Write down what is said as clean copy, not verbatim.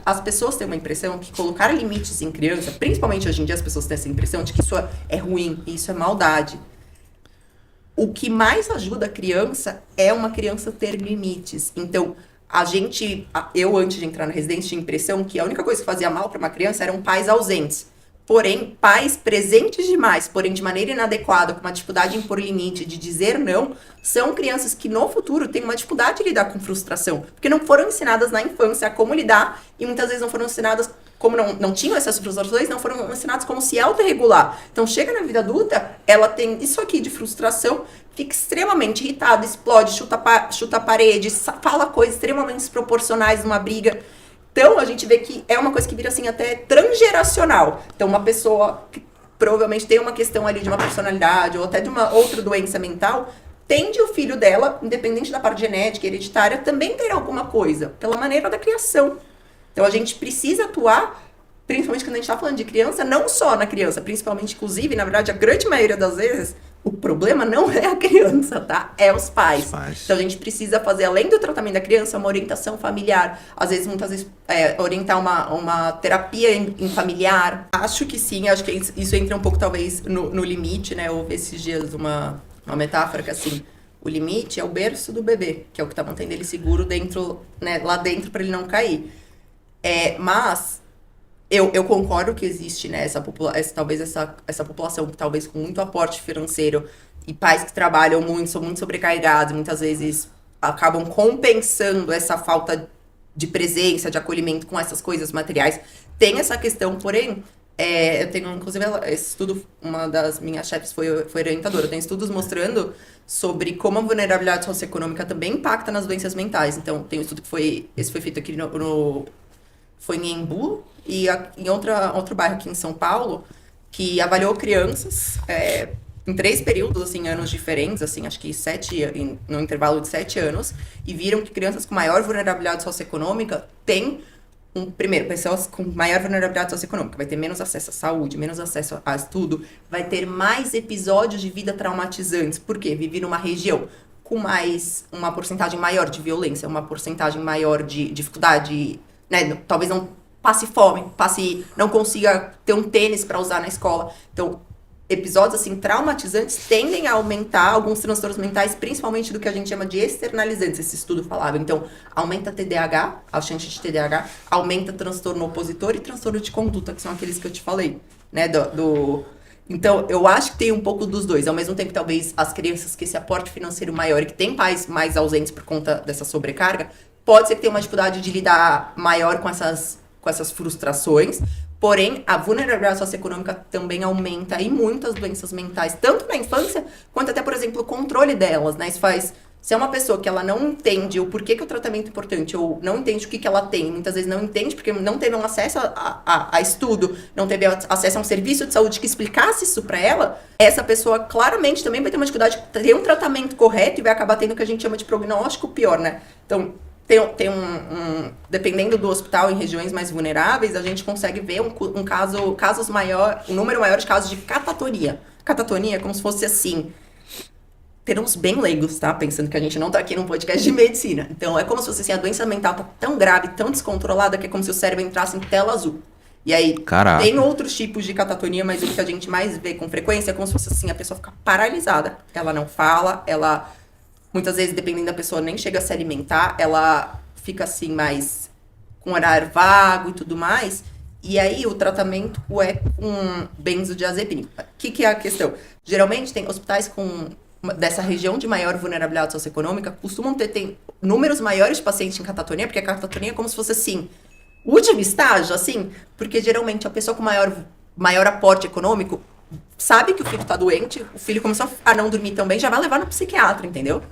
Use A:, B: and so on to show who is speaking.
A: as pessoas têm uma impressão que colocar limites em criança, principalmente hoje em dia as pessoas têm essa impressão de que isso é ruim, isso é maldade. O que mais ajuda a criança é uma criança ter limites. Então, eu antes de entrar na residência tinha a impressão que a única coisa que fazia mal para uma criança eram pais ausentes. Porém, pais presentes demais, porém de maneira inadequada, com uma dificuldade em impor limite, de dizer não, são crianças que no futuro têm uma dificuldade de lidar com frustração. Porque não foram ensinadas na infância a como lidar e muitas vezes não foram ensinadas, como não tinham essas frustrações, não foram ensinadas como se autorregular. Então chega na vida adulta, ela tem isso aqui de frustração, fica extremamente irritada, explode, chuta a parede, fala coisas extremamente desproporcionais numa briga. Então, a gente vê que é uma coisa que vira, assim, até transgeracional. Então, uma pessoa que provavelmente tem uma questão ali de uma personalidade ou até de uma outra doença mental, tende o filho dela, independente da parte genética, hereditária, também ter alguma coisa, pela maneira da criação. Então, a gente precisa atuar, principalmente quando a gente está falando de criança, não só na criança, principalmente, inclusive, na verdade, a grande maioria das vezes, o problema não é a criança, tá? É os pais. Então, a gente precisa fazer, além do tratamento da criança, uma orientação familiar. Às vezes, muitas vezes, orientar uma terapia em familiar. Acho que sim, acho que isso entra um pouco, talvez, no limite, né? Houve esses dias uma metáfora que, assim, o limite é o berço do bebê, que é o que tá mantendo ele seguro dentro, né? Lá dentro, para ele não cair. Mas... Eu concordo que existe, né, talvez essa população, talvez com muito aporte financeiro, e pais que trabalham muito, são muito sobrecarregados, muitas vezes acabam compensando essa falta de presença, de acolhimento com essas coisas materiais. Tem essa questão, porém, eu tenho, inclusive, esse estudo, uma das minhas chefes foi orientadora, eu tenho estudos mostrando sobre como a vulnerabilidade socioeconômica também impacta nas doenças mentais. Então, tem um estudo esse foi feito aqui foi em Embu, e em outro bairro aqui em São Paulo, que avaliou crianças em 3 períodos, assim, anos diferentes, assim, acho que no intervalo de 7 anos, e viram que crianças com maior vulnerabilidade socioeconômica têm, primeiro, pessoas com maior vulnerabilidade socioeconômica, vai ter menos acesso à saúde, menos acesso a estudo, vai ter mais episódios de vida traumatizantes. Por quê? Vive numa região com uma porcentagem maior de violência, uma porcentagem maior de dificuldade, né, talvez não passe fome, não consiga ter um tênis para usar na escola. Então, episódios assim traumatizantes tendem a aumentar alguns transtornos mentais, principalmente do que a gente chama de externalizantes, esse estudo falava. Então, aumenta TDAH, a chance de TDAH, aumenta transtorno opositor e transtorno de conduta, que são aqueles que eu te falei, né, Então, eu acho que tem um pouco dos dois. Ao mesmo tempo, talvez, as crianças que esse aporte financeiro maior e que tem pais mais ausentes por conta dessa sobrecarga, pode ser que tenha uma dificuldade de lidar maior com essas frustrações, porém, a vulnerabilidade socioeconômica também aumenta e muitas doenças mentais, tanto na infância, quanto até, por exemplo, o controle delas, né? Se é uma pessoa que ela não entende o porquê que o tratamento é importante, ou não entende o que ela tem, muitas vezes não entende porque não teve um acesso a estudo, não teve acesso a um serviço de saúde que explicasse isso pra ela, essa pessoa claramente também vai ter uma dificuldade de ter um tratamento correto e vai acabar tendo o que a gente chama de prognóstico pior, né? Então, dependendo do hospital em regiões mais vulneráveis, a gente consegue ver um número maior de casos de catatonia. Catatonia é como se fosse assim, termos bem leigos, tá? Pensando que a gente não tá aqui num podcast de medicina. Então, é como se fosse assim, a doença mental tá tão grave, tão descontrolada, que é como se o cérebro entrasse em tela azul. E aí,
B: Caraca.
A: Tem outros tipos de catatonia, mas o que a gente mais vê com frequência é como se fosse assim, a pessoa fica paralisada. Ela não fala, muitas vezes, dependendo da pessoa, nem chega a se alimentar, ela fica assim, mais com horário vago e tudo mais. E aí, o tratamento é com benzodiazepina. O que é a questão? Geralmente, tem hospitais dessa região de maior vulnerabilidade socioeconômica, costumam ter números maiores de pacientes em catatonia, porque a catatonia é como se fosse assim, o último estágio, assim, porque geralmente a pessoa com maior aporte econômico sabe que o filho tá doente, o filho começou a não dormir tão bem, já vai levar no psiquiatra, entendeu?